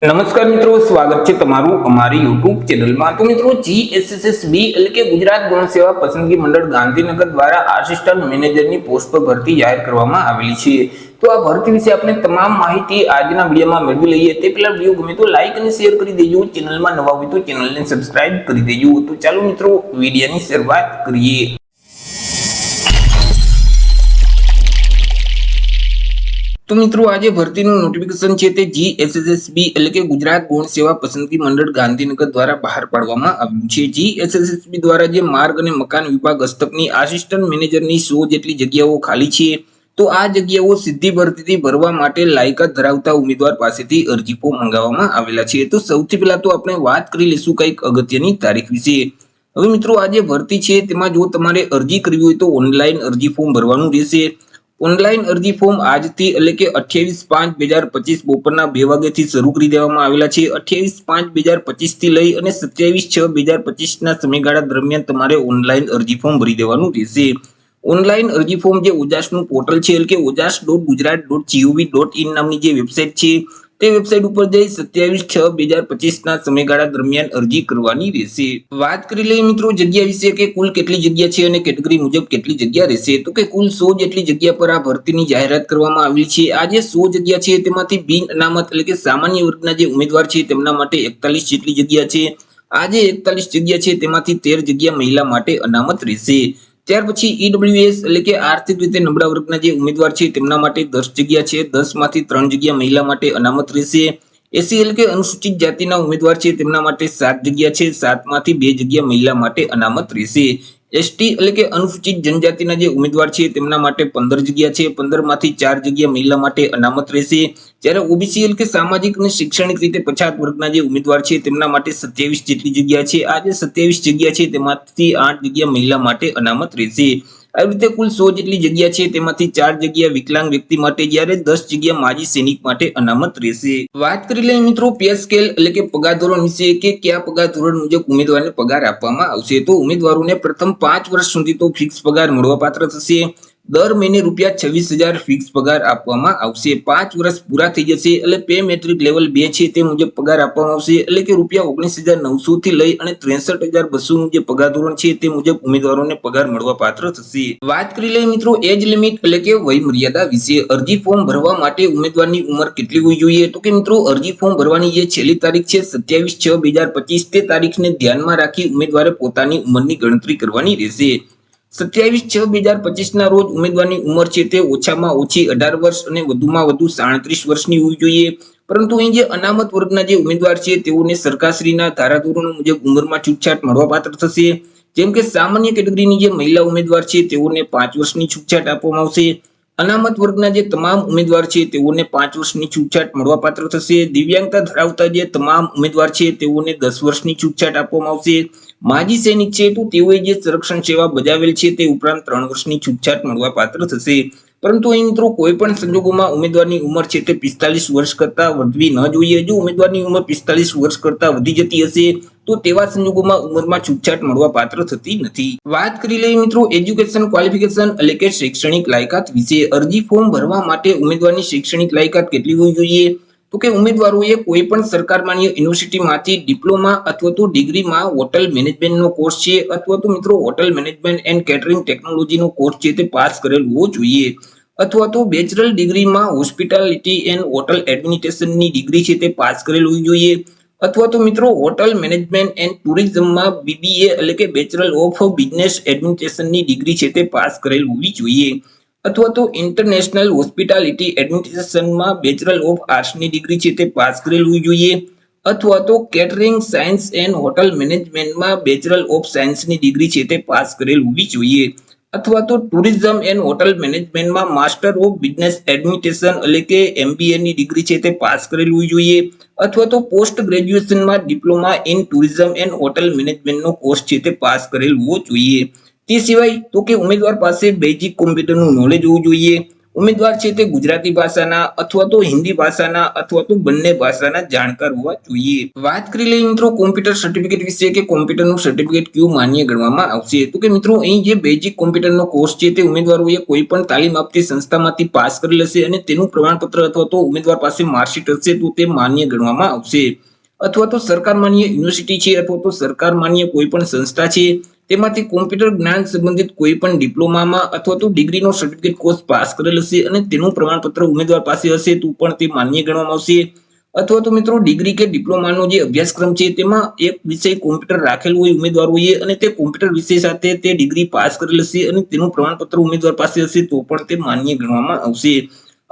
નમસ્કાર મિત્રો, સ્વાગત છે તમારું અમારી યુટ્યુબ ચેનલમાં। તો મિત્રો, જીએસએસબી એટલે કે ગુજરાત ગૌણ સેવા પસંદગી મંડળ ગાંધીનગર દ્વારા આસિસ્ટન્ટ મેનેજરની પોસ્ટ પર ભરતી જાહેર કરવામાં આવેલી છે। તો આ ભરતી વિશે આપણે તમામ માહિતી આજના વિડીયોમાં મેળવી લઈએ। તે પહેલા વિડીયો ગમે તો લાઈક અને શેર કરી દેજો, ચેનલમાં નવા હોય તો ચેનલને સબસ્ક્રાઇબ કરી દેજો। તો ચાલો મિત્રો, વિડીયોની શરૂઆત કરીએ। તો મિત્રો, આજે ભરતીનું નોટિફિકેશન છે તે જીએસએસબી એટલે કે ગુજરાત ગૌણ સેવા પસંદગી મંડળ ગાંધીનગર દ્વારા બહાર પાડવામાં આવ્યું છે। જીએસએસબી દ્વારા જે માર્ગ અને મકાન વિભાગ હસ્તકની આસિસ્ટન્ટ મેનેજરની 100 જેટલી જગ્યાઓ ખાલી છે। તો આ જગ્યાઓ સીધી ભરતીથી ભરવા માટે લાયકાત ધરાવતા ઉમેદવાર પાસેથી અરજી ફોર્મ મંગાવવામાં આવેલા છે। તો સૌથી પહેલા તો આપણે વાત કરી લઈશું કંઈક અગત્યની તારીખ વિશે। હવે મિત્રો, આ જે ભરતી છે તેમાં જો તમારે અરજી કરવી હોય તો ઓનલાઈન અરજી ફોર્મ ભરવાનું રહેશે। ઓનલાઈન અરજી ફોર્મ આજથી એટલે કે 28/5/2025 બપોરના 2 વાગ્યાથી શરૂ કરી દેવામાં આવેલા છે। 28/5/2025 થી લઈ અને 27/6/2025 ના સમયગાળા દરમિયાન તમારે ઓનલાઈન અરજી ફોર્મ ભરી દેવાનું રહેશે। ઓનલાઈન અરજી ફોર્મ જે ઓજાસનું પોર્ટલ છે એટલે કે ojas.gujarat.gov.in નામની જે વેબસાઇટ છે તે વેબસાઇટ ઉપર જઈ 27/6/2025 ના સમયગાળા દરમિયાન અરજી કરવાની રહેશે। વાત કરી લઈએ મિત્રો જગ્યા વિશે કે કુલ કેટલી જગ્યા છે અને કેટેગરી મુજબ કેટલી જગ્યા રહેશે। તો કે કુલ 100 જેટલી જગ્યા પર આ ભરતીની જાહેરાત કરવામાં આવી છે। આ જે 100 જગ્યા છે તેમાંથી બિન અનામત એટલે કે સામાન્ય વર્ગના જે ઉમેદવાર છે તેમના માટે 41 જેટલી જગ્યા છે। આ જે 41 જગ્યા છે તેમાંથી 13 જગ્યા મહિલા માટે અનામત રહેશે। ત્યાર પછી ઈડબ્લ્યુએસ એટલે કે આર્થિક રીતે નબળા વર્ગના જે ઉમેદવાર છે તેમના માટે 10 જગ્યા છે। 10 માંથી 3 જગ્યા મહિલા માટે અનામત રહેશે। એસસી એટલે કે અનુસૂચિત જાતિના ઉમેદવાર છે તેમના માટે 7 જગ્યા છે। 7 માંથી 2 જગ્યા મહિલા માટે અનામત રહેશે। એસટી એટલે કે અનુસૂચિત જનજાતિના જે ઉમેદવાર છે તેમના માટે 15 જગ્યા છે। 15 માંથી 4 જગ્યા મહિલા માટે અનામત રહેશે। જ્યારે ઓબીસી એટલે કે સામાજિક અને શૈક્ષણિક રીતે પછાત વર્ગના જે ઉમેદવાર છે તેમના માટે 27 જેટલી જગ્યા છે। આ જે 27 જગ્યા છે તેમાંથી 8 જગ્યા મહિલા માટે અનામત રહેશે। આવી રીતે કુલ 100 જેટલી જગ્યા છે તેમાંથી 4 જગ્યા વિકલાંગ વ્યક્તિ માટે, જ્યારે 10 જગ્યા માજી સૈનિક માટે અનામત રહેશે। વાત કરી લઈએ મિત્રો પે સ્કેલ એટલે કે પગાર ધોરણ વિશે કે કયા પગાર ધોરણ મુજબ ઉમેદવારને પગાર આપવામાં આવશે। તો ઉમેદવારોને પ્રથમ 5 વર્ષ સુધી તો ફિક્સ પગાર મળવાપાત્ર થશે। દર મહિને ₹26,000 ફિક્સ પગાર આપવામાં આવશે। 5 વર્ષ પૂરા થઈ જશે એટલે પે મેટ્રિક લેવલ 2 છે તે મુજબ પગાર આપવામાં આવશે। એટલે કે ₹19,900 થી લઈ અને 63,200 નું જે પગાર ધોરણ છે તે મુજબ ઉમેદવારોને પગાર મળવાપાત્ર થશે। વાત કરી લઈએ મિત્રો એજ લિમિટ એટલે કે વય મર્યાદા વિશે। અરજી ફોર્મ ભરવા માટે ઉમેદવારની ઉંમર કેટલી હોવી જોઈએ? તો કે મિત્રો, અરજી ફોર્મ ભરવાની જે છેલ્લી તારીખ છે 27/6/2025 તે તારીખને ધ્યાનમાં રાખી ઉમેદવારે પોતાની ઉંમરની ગણતરી કરવાની રહેશે। 27/6/2025 ના રોજ ઉમેદવારની ઉંમર છે તે ઓછામાં ઓછી 18 વર્ષ અને વધુમાં વધુ 37 વર્ષની હોવી જોઈએ। પરંતુ અહીં જે અનામત વર્ગના જે ઉમેદવાર છે તેઓને સરકારશ્રીના ધારાધોરણો મુજબ ઉંમરમાં છૂટછાટ મળવાપાત્ર થશે। જેમ કે સામાન્ય કેટેગરીની જે મહિલા ઉમેદવાર છે તેઓને 5 વર્ષની છૂટછાટ આપવામાં આવશે। અનામત વર્ગના જે તમામ ઉમેદવાર છે તેઓને 5 વર્ષની છૂટછાટ મળવાપાત્ર થશે। દિવ્યાંગતા ધરાવતા જે તમામ ઉમેદવાર છે તેઓને 10 વર્ષની છૂટછાટ આપવામાં આવશે। માજી સૈનિક છે તો તેઓએ જે સંરક્ષણ સેવા બજાવેલ છે તે ઉપરાંત 3 વર્ષની છૂટછાટ મળવાપાત્ર થશે। પરંતુ અહીં મિત્રો કોઈ પણ સંજોગોમાં ઉમેદવારની ઉંમર છે તે 45 વર્ષ કરતા વધવી ન જોઈએ। જો ઉમેદવારની ઉંમર 45 વર્ષ કરતા વધી જતી હશે તો તેવા સંજોગોમાં ઉંમરમાં છૂટછાટ મળવાપાત્ર થતી નથી। વાત કરી લઈએ મિત્રો એજ્યુકેશન ક્વોલિફિકેશન એટલે કે શૈક્ષણિક લાયકાત વિશે। અરજી ફોર્મ ભરવા માટે ઉમેદવારની શૈક્ષણિક લાયકાત કેટલી હોવી જોઈએ? તો કે ઉમેદવારોએ કોઈ પણ સરકાર માન્ય યુનિવર્સિટીમાંથી ડિપ્લોમા અથવા તો ડિગ્રીમાં હોટલ મેનેજમેન્ટનો કોર્સ છે અથવા તો મિત્રો હોટલ મેનેજમેન્ટ એન્ડ કેટરિંગ ટેકનોલોજીનો કોર્સ છે તે પાસ કરેલ હોવો જોઈએ। અથવા તો બેચલર ડિગ્રીમાં હોસ્પિટાલિટી એન્ડ હોટલ એડમિનિસ્ટ્રેશનની ડિગ્રી છે તે પાસ કરેલ હોવી જોઈએ। અથવા તો મિત્રો હોટલ મેનેજમેન્ટ એન્ડ ટુરિઝમમાં બીબીએ એટલે કે બેચલર ઓફ બિઝનેસ એડમિનિસ્ટ્રેશનની ડિગ્રી છે તે પાસ કરેલ હોવી જોઈએ। અથવા તો ઇન્ટરનેશનલ હોસ્પિટાલિટી એડમિનિસ્ટ્રેશનમાં બેચલર ઓફ આર્ટ્સની ડિગ્રી છે તે પાસ કરેલ હોવી જોઈએ। અથવા તો કેટરિંગ સાયન્સ એન્ડ હોટલ મેનેજમેન્ટમાં બેચલર ઓફ સાયન્સની ડિગ્રી છે તે પાસ કરેલ હોવી જોઈએ। અથવા તો ટુરિઝમ એન્ડ હોટલ મેનેજમેન્ટમાં માસ્ટર ઓફ બિઝનેસ એડમિનિસ્ટ્રેશન એટલે કે એમબીએ ની ડિગ્રી છે તે પાસ કરેલ હોવી જોઈએ। અથવા તો પોસ્ટ ગ્રેજ્યુએશનમાં diploma in tourism and hotel મેનેજમેન્ટનો કોર્સ છે તે પાસ કરેલ હોવો જોઈએ। તે સિવાય તો કે ઉમેદવાર પાસે બેઝિક કોમ્પ્યુટરનું નોલેજ હોવું જોઈએ। ઉમેદવાર છે તે ગુજરાતી ભાષાના અથવા તો હિન્દી ભાષાના અથવા તો બંને ભાષાના જાણકાર હોવા જોઈએ. વાત કરી લઈએ મિત્રો કોમ્પ્યુટર સર્ટિફિકેટ વિશે કે કોમ્પ્યુટરનું સર્ટિફિકેટ કયું માન્ય ગણવામાં આવશે. તો કે મિત્રો અહીં જે બેઝિક કોમ્પ્યુટરનો કોર્સ છે તે ઉમેદવારોએ કોઈ પણ તાલીમ આપતી સંસ્થામાંથી પાસ કરેલ હશે અને તેનું પ્રમાણપત્ર અથવા તો ઉમેદવાર પાસે માર્કશીટ હશે તો તે માન્ય ગણવામાં આવશે. અથવા તો સરકાર માન્ય યુનિવર્સિટી છે અથવા તો સરકાર માન્ય કોઈ પણ સંસ્થા છે તેમાંથી કોમ્પ્યુટર જ્ઞાન સંબંધિત કોઈ પણ ડિપ્લોમામાં અથવા તો ડિગ્રીનો સર્ટિફિકેટ કોર્સ પાસ કરેલ હશે અને તેનું પ્રમાણપત્ર ઉમેદવાર પાસે હશે તો પણ તે માન્ય ગણવામાં આવશે. અથવા તો મિત્રો ડિગ્રી કે ડિપ્લોમાનો જે અભ્યાસક્રમ છે તેમાં એક વિષય કોમ્પ્યુટર રાખેલું હોય ઉમેદવારોએ અને તે કોમ્પ્યુટર વિષય સાથે તે ડિગ્રી પાસ કરેલ હશે અને તેનું પ્રમાણપત્ર ઉમેદવાર પાસે હશે તો પણ તે માન્ય ગણવામાં આવશે.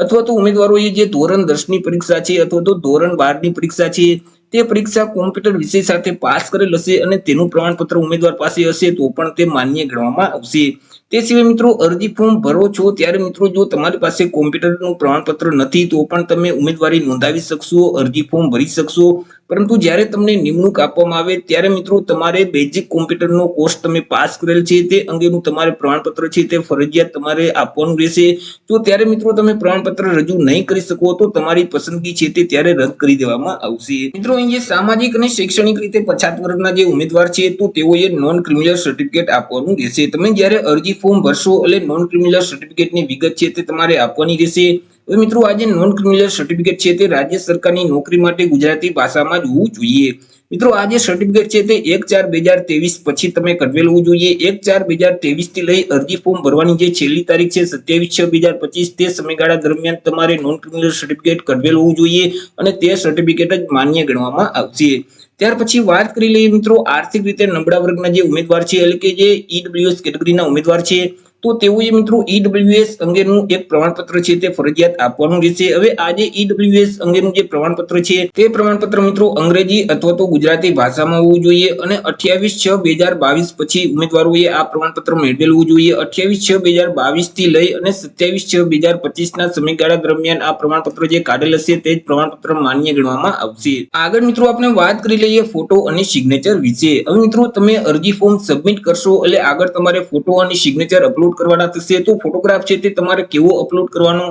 અથવા તો ઉમેદવારોએ જે ધોરણ 10 ની પરીક્ષા છે અથવા તો ધોરણ 12 ની પરીક્ષા છે તે પરીક્ષા કોમ્પ્યુટર વિષય સાથે પાસ કરેલ હશે અને તેનું પ્રમાણપત્ર ઉમેદવાર પાસે હશે તો પણ તે માન્ય ગણવામાં આવશે. તે સિવાય મિત્રો અરજી ફોર્મ ભરો છો ત્યારે મિત્રો જો તમારી પાસે કોમ્પ્યુટરનું પ્રમાણપત્ર નથી તો પણ તમે ઉમેદવારી નોંધાવી શકશો, અરજી ફોર્મ ભરી શકશો. પરંતુ જ્યારે તમને નિમણૂક આપવામાં આવે ત્યારે મિત્રો તમારે બેઝિક કોમ્પ્યુટરનો કોર્સ તમે પાસ કરેલ છે તે અંગેનું તમારે પ્રમાણપત્ર છે તે ફરજિયાત તમારે આપવાનું રહેશે. તો ત્યારે મિત્રો તમે પ્રમાણપત્ર રજૂ નહીં કરી શકો તો તમારી પસંદગી છે તે ત્યારે રદ કરી દેવામાં આવશે. મિત્રો અહીં જે સામાજિક અને શૈક્ષણિક રીતે પછાત વર્ગના જે ઉમેદવાર છે તો તેઓએ નોન ક્રિમિનલ સર્ટિફિકેટ આપવાનું રહેશે. તમે જ્યારે અરજી ફોર્મ ભરશો એટલે નોન ક્રિમિનલ સર્ટિફિકેટની વિગત છે તે તમારે આપવાની રહેશે. હવે મિત્રો આ જે નોન ક્રિમિનલ સર્ટિફિકેટ છે તે રાજ્ય સરકારની નોકરી માટે ગુજરાતી ભાષામાં જ હોવું જોઈએ. મિત્રો આ જે સર્ટિફિકેટ છે તે 1/4/2023 પછી તમે કઢવેલ હોવું જોઈએ. 1/4/2023 થી લઈ અરજી ફોર્મ ભરવાની જે છેલ્લી તારીખ છે 27/6/2025 તે સમયગાળા દરમિયાન તમારે નોન ક્રિમિનલ સર્ટિફિકેટ કઢવેલ હોવું જોઈએ અને તે સર્ટિફિકેટ જ માન્ય ગણવામાં આવશે. ત્યાર પછી વાત કરી લઈએ મિત્રો આર્થિક રીતે નબળા વર્ગના જે ઉમેદવાર છે એટલે કે જે ઈડબ્લ્યુએસ કેટેગરીના ઉમેદવાર છે તો તેઓએ મિત્રો ઈડબ્લ્યુએસ અંગેનું એક પ્રમાણપત્ર છે તે ફરજિયાત આપવાનું રહેશે. હવે આ જે ઈડબ્લ્યુએસ અંગેનું જે પ્રમાણપત્ર છે તે પ્રમાણપત્ર મિત્રો અંગ્રેજી અથવા તો ગુજરાતી ભાષામાં હોવું જોઈએ અને 28/6/2022 પછી ઉમેદવારોએ આ પ્રમાણપત્ર મેળવેલ હોવું જોઈએ. 28/6/2022 થી લઈ અને 27/6/2025 ના સમયગાળા દરમિયાન આ પ્રમાણપત્ર જે કાઢેલ હશે તે જ પ્રમાણપત્ર માન્ય ગણવામાં આવશે. આગળ મિત્રો આપણે વાત કરી લઈએ ફોટો અને સિગ્નેચર વિશે. હવે મિત્રો તમે અરજી ફોર્મ સબમિટ કરશો એટલે આગળ તમારે ફોટો અને સિગ્નેચર અપલોડ કરવાના થશે. તો ફોટોગ્રાફ છે તે તમારે કેવો અપલોડ કરવાનો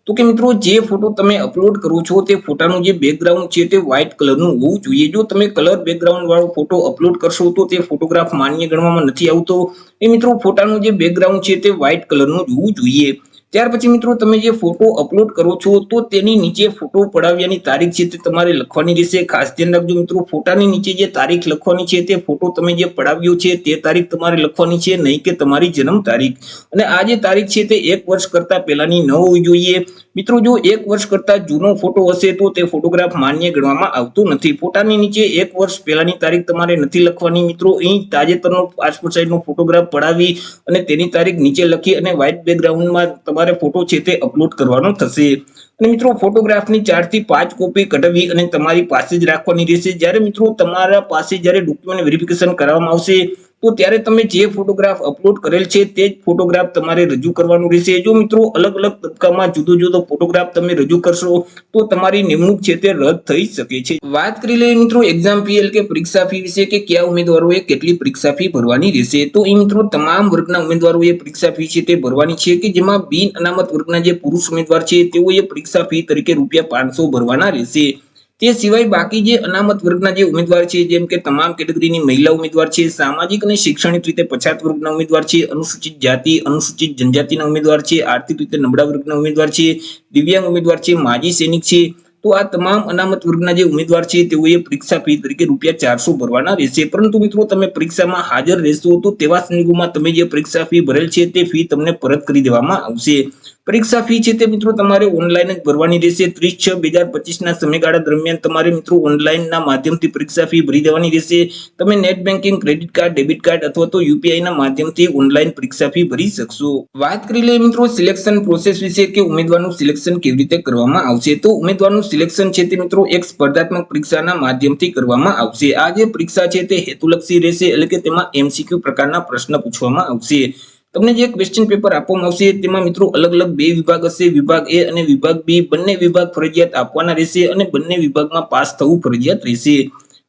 તો કે મિત્રો જે ફોટો તમે અપલોડ કરો છો તે ફોટાનું જે બેકગ્રાઉન્ડ છે તે વ્હાઇટ કલરનું હોવું જોઈએ. જો તમે કલર બેકગ્રાઉન્ડ વાળો ફોટો અપલોડ કરશો તો તે ફોટોગ્રાફ માન્ય ગણવામાં નથી આવતો. એ મિત્રો ફોટાનું જે બેકગ્રાઉન્ડ છે તે વ્હાઇટ કલરનું જ હોવું જોઈએ. ત્યાર પછી મિત્રો તમે જે ફોટો અપલોડ કરો છો તો તેની નીચે ફોટો પડાવ્યાની તારીખ છે તે તમારે લખવાની રહેશે. ખાસ ધ્યાન રાખજો મિત્રો ફોટાની નીચે જે તારીખ લખવાની છે તે ફોટો તમે જે પડાવ્યો છે તે તારીખ તમારે લખવાની છે, નહીં કે તમારી જન્મ તારીખ. અને આ જે તારીખ છે તે 1 વર્ષ કરતા પહેલાની ન હોવી જોઈએ. મિત્રો જો 1 વર્ષ કરતા જૂનો ફોટો હશે તો તે ફોટોગ્રાફ માન્ય ગણવામાં આવતો નથી. ફોટાની નીચે 1 વર્ષ પહેલાની તારીખ તમારે નથી લખવાની. મિત્રો અહીં તાજેતરનો પાસપોર્ટ સાઇઝનો ફોટોગ્રાફ પડાવી અને તેની તારીખ નીચે લખી અને વ્હાઇટ બેકગ્રાઉન્ડમાં તમારે ફોટો છે તે અપલોડ કરવાનો થશે. અને મિત્રો ફોટોગ્રાફની 4 થી 5 કોપી કઢાવી અને તમારી પાસે જ રાખવાની રહેશે. જ્યારે મિત્રો તમારા પાસે જ્યારે ડોક્યુમેન્ટ વેરિફિકેશન કરવામાં આવશે તો ત્યારે તમે જે ફોટોગ્રાફ અપલોડ કરેલ છે તે જ ફોટોગ્રાફ તમારે રજૂ કરવાનું રહેશે. જો મિત્રો અલગ અલગ તબક્કામાં જુદો જુદો ફોટોગ્રાફ તમે રજૂ કરશો તો તમારી નિમણૂક છે તે રદ થઈ શકે છે. વાત કરી લઈએ મિત્રો એક્ઝામ ફી એટલે કે પરીક્ષા ફી વિશે કે કયા ઉમેદવારોએ કેટલી પરીક્ષા ફી ભરવાની રહેશે. તો એ મિત્રો તમામ વર્ગના ઉમેદવારોએ પરીક્ષા ફી છે તે ભરવાની છે કે જેમાં બિન અનામત વર્ગના જે પુરુષ ઉમેદવાર છે તેઓએ પરીક્ષા ફી તરીકે ₹500 ભરવાના રહેશે. તે સિવાય બાકી જે અનામત વર્ગના જે ઉમેદવાર છે જેમ કે તમામ કેટેગરીની મહિલા ઉમેદવાર છે, સામાજિક અને શૈક્ષણિક રીતે પછાત વર્ગના ઉમેદવાર છે, અનુસૂચિત જાતિ અનુસૂચિત જનજાતિના ઉમેદવાર છે, આર્થિક રીતે નબળા વર્ગના ઉમેદવાર છે, દિવ્યાંગ ઉમેદવાર છે, માજી સૈનિક છે, તો આ તમામ અનામત વર્ગના જે ઉમેદવાર છે તેઓએ પરીક્ષા ફી તરીકે ₹400 ભરવાના રહેશે. પરંતુ મિત્રો તમે પરીક્ષામાં હાજર રહેશો તો તેવા સંજોગોમાં તમે જે પરીક્ષા ફી ભરેલ છે તે ફી તમને પરત કરી દેવામાં આવશે. પરીક્ષા ફી છે તે મિત્રો તમારે ઓનલાઈન જ ભરવાની રહેશે. 30/6/2025 ના સમયગાળા દરમિયાન તમારે મિત્રો ઓનલાઈનના માધ્યમથી પરીક્ષા ફી ભરી દેવાની રહેશે. તમે net banking, credit card, debit card અથવા તો યુપીઆઈ ના માધ્યમથી ઓનલાઈન પરીક્ષા ફી ભરી શકશો. વાત કરી લઈએ મિત્રો સિલેક્શન પ્રોસેસ વિશે કે ઉમેદવારનું સિલેક્શન કેવી રીતે કરવામાં આવશે. તો ઉમેદવારનું સિલેક્શન છે તે મિત્રો એક સ્પર્ધાત્મક પરીક્ષાના માધ્યમથી કરવામાં આવશે. આ જે પરીક્ષા છે તે હેતુલક્ષી રહેશે એટલે કે તેમાં MCQ પ્રકારના પ્રશ્ન પૂછવામાં આવશે. તમને જે ક્વેશ્ચન પેપર આપવામાં આવશે તેમાં મિત્રો અલગ અલગ 2 વિભાગ હશે. વિભાગ A અને વિભાગ B બંને વિભાગ ફરજિયાત આપવાના રહેશે અને બંને વિભાગમાં પાસ થવું ફરજિયાત રહેશે.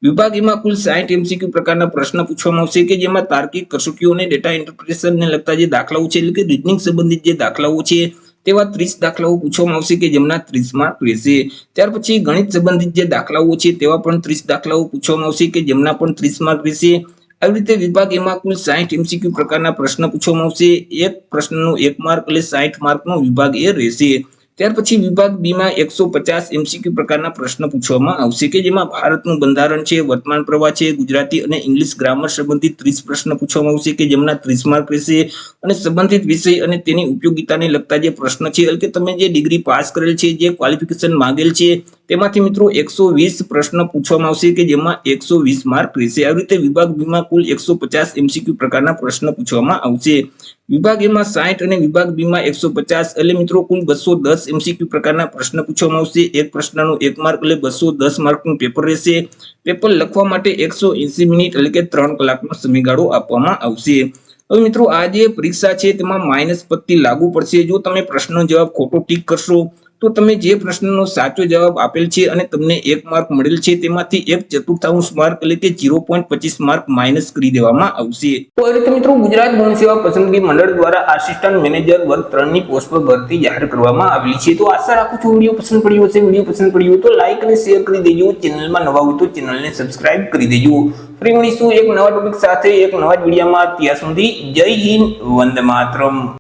વિભાગ A માં કુલ 60 MCQ પ્રકારના પ્રશ્ન પૂછવામાં આવશે કે જેમાં તાર્કિક કસોટીઓ અને ડેટા ઇન્ટરપ્રિટેશનને લગતા જે દાખલાઓ છે એટલે કે રીઝનિંગ સંબંધિત જે દાખલાઓ છે તેવા 30 દાખલાઓ પૂછવામાં આવશે કે જેમના 30 માર્ક રહેશે. ત્યાર પછી ગણિત સંબંધિત જે દાખલાઓ છે તેવા પણ 30 દાખલાઓ પૂછવામાં આવશે કે જેમના પણ 30 માર્ક રહેશે. આવી રીતે વિભાગ એમાં કુલ 60 MCQ પ્રકારના પ્રશ્ન પૂછવામાં આવશે. એક પ્રશ્નનો 1 માર્ક એટલે 60 માર્કનો વિભાગ એ રહેશે. ત્યાર પછી વિભાગ બી માં 150 MCQ પ્રકારના પ્રશ્ન પૂછવામાં આવશે કે જેમાં ભારતનું બંધારણ છે, વર્તમાન પ્રવાહ છે, ગુજરાતી અને ઇંગ્લિશ ગ્રામર સંબંધિત 30 પ્રશ્ન પૂછવામાં આવશે કે જેમના 30 માર્ક રહેશે. અને સંબંધિત વિષય અને તેની ઉપયોગિતાને લગતા જે પ્રશ્ન છે એટલે કે તમે જે ડિગ્રી પાસ કરેલ છે, જે ક્વોલિફિકેશન માંગેલ છે તેમાંથી મિત્રો 120 પ્રશ્ન પૂછવામાં આવશે કે જેમાં 120 માર્ક રહેશે. આવી રીતે વિભાગ બી માં કુલ 150 MCQ પ્રકારના પ્રશ્ન પૂછવામાં આવશે. વિભાગ એ માં 60 અને વિભાગ બી માં 150 એટલે મિત્રો કુલ 210 MCQ પ્રકારના પ્રશ્ન પૂછવામાં આવશે. એક પ્રશ્નનો 1 માર્ક એટલે 210 માર્કનું પેપર રહેશે. પેપર લખવા માટે 180 મિનિટ એટલે કે 3 કલાકનો સમયગાળો આપવામાં આવશે. હવે મિત્રો આ જે પરીક્ષા છે તેમાં માઇનસ પદ્ધતિ લાગુ પડશે. જો તમે પ્રશ્નનો જવાબ ખોટો ટીક કરશો તો તમે જે પ્રશ્નનો સાચો જવાબ આપેલ છે અને તમને 1 માર્ક મળેલ છે તેમાંથી 1/4 માર્ક એટલે કે 0.25 માર્ક માઇનસ કરી દેવામાં આવશે. તો એ રીતે મિત્રો ગુજરાત ગૌણ સેવા પસંદગી મંડળ દ્વારા આસિસ્ટન્ટ મેનેજર વર્ગ 3 ની પોસ્ટ પર ભરતી જાહેર કરવામાં આવેલી છે. તો આશા રાખું છું વિડીયો પસંદ પડ્યો હશે. વિડીયો પસંદ પડ્યો તો લાઈક અને શેર કરી દેજો. ચેનલમાં નવા હોય તો ચેનલને સબસ્ક્રાઇબ કરી દેજો. ફરી મળીશું એક નવા ટોપિક સાથે એક નવા જ વિડીયોમાં. ત્યાં સુધી જય હિન્દ, વંદે માતરમ.